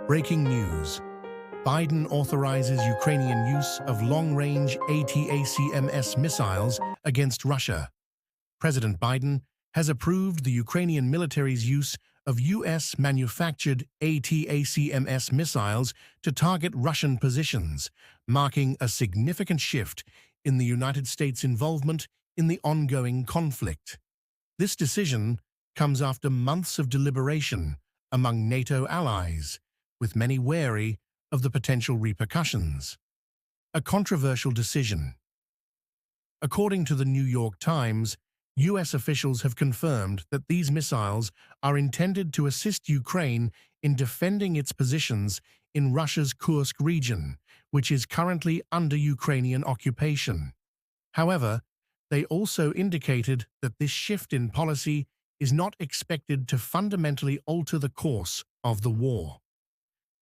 Breaking news. Biden authorizes Ukrainian use of long-range ATACMS missiles against Russia. President Biden has approved the Ukrainian military's use of US-manufactured ATACMS missiles to target Russian positions, marking a significant shift in the United States' involvement in the ongoing conflict. This decision comes after months of deliberation among NATO allies, with many wary of the potential repercussions. A controversial decision. According to the New York Times, US officials have confirmed that these missiles are intended to assist Ukraine in defending its positions in Russia's Kursk region, which is currently under Ukrainian occupation. However, they also indicated that this shift in policy is not expected to fundamentally alter the course of the war.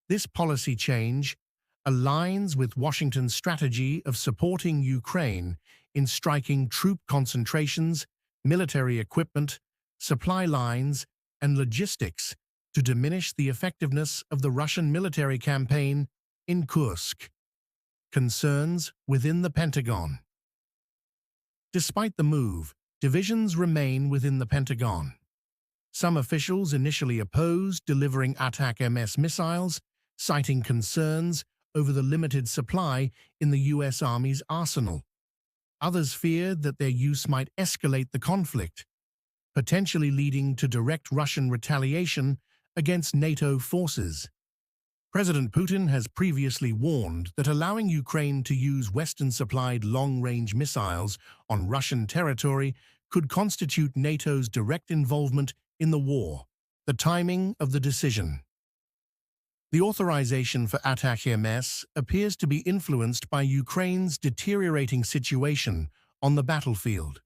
This policy change aligns with Washington's strategy of supporting Ukraine in striking troop concentrations, military equipment, supply lines, and logistics to diminish the effectiveness of the Russian military campaign in Kursk. Concerns within the Pentagon. Despite the move, divisions remain within the Pentagon. Some officials initially opposed delivering ATACMS missiles, citing concerns over the limited supply in the U.S. Army's arsenal. Others feared that their use might escalate the conflict, potentially leading to direct Russian retaliation against NATO forces. President Putin has previously warned that allowing Ukraine to use Western-supplied long-range missiles on Russian territory could constitute NATO's direct involvement in the war. The timing of the decision. The authorization for ATACMS appears to be influenced by Ukraine's deteriorating situation on the battlefield.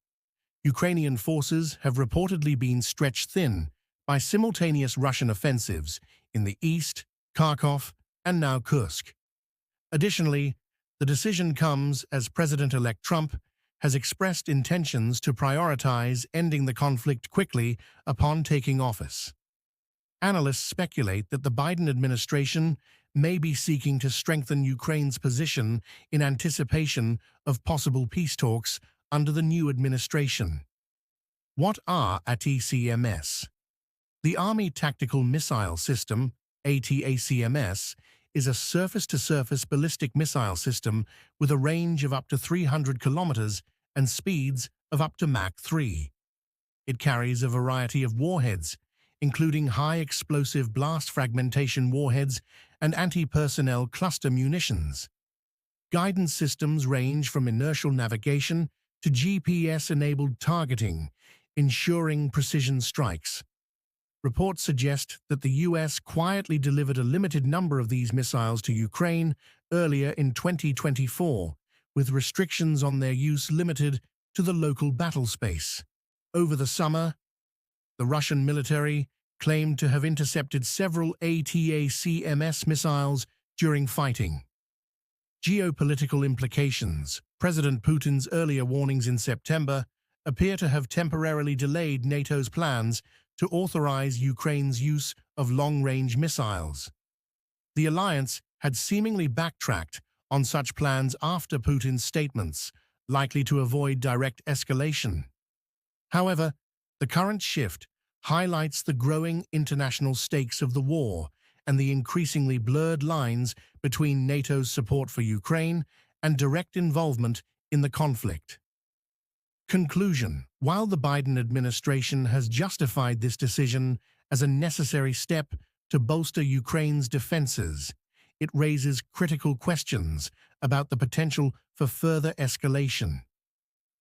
Ukrainian forces have reportedly been stretched thin by simultaneous Russian offensives in the east, Kharkov, and now Kursk. Additionally, the decision comes as President-elect Trump has expressed intentions to prioritize ending the conflict quickly upon taking office. Analysts speculate that the Biden administration may be seeking to strengthen Ukraine's position in anticipation of possible peace talks under the new administration. What are ATACMS? The Army Tactical Missile System, ATACMS, is a surface-to-surface ballistic missile system with a range of up to 300 kilometers and speeds of up to Mach 3. It carries a variety of warheads, including high-explosive blast fragmentation warheads and anti-personnel cluster munitions. Guidance systems range from inertial navigation to GPS-enabled targeting, ensuring precision strikes. Reports suggest that the U.S. quietly delivered a limited number of these missiles to Ukraine earlier in 2024, with restrictions on their use limited to the local battle space. Over the summer, the Russian military claimed to have intercepted several ATACMS missiles during fighting. Geopolitical implications. President Putin's earlier warnings in September appear to have temporarily delayed NATO's plans to authorize Ukraine's use of long-range missiles. The alliance had seemingly backtracked on such plans after Putin's statements, likely to avoid direct escalation. However, the current shift highlights the growing international stakes of the war and the increasingly blurred lines between NATO's support for Ukraine and direct involvement in the conflict. Conclusion. While the Biden administration has justified this decision as a necessary step to bolster Ukraine's defenses, it raises critical questions about the potential for further escalation.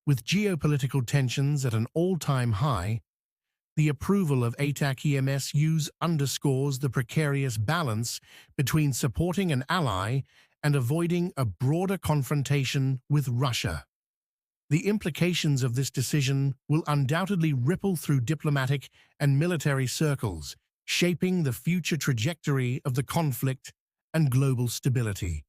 With geopolitical tensions at an all-time high, the approval of ATACMS use underscores the precarious balance between supporting an ally and avoiding a broader confrontation with Russia. The implications of this decision will undoubtedly ripple through diplomatic and military circles, shaping the future trajectory of the conflict and global stability.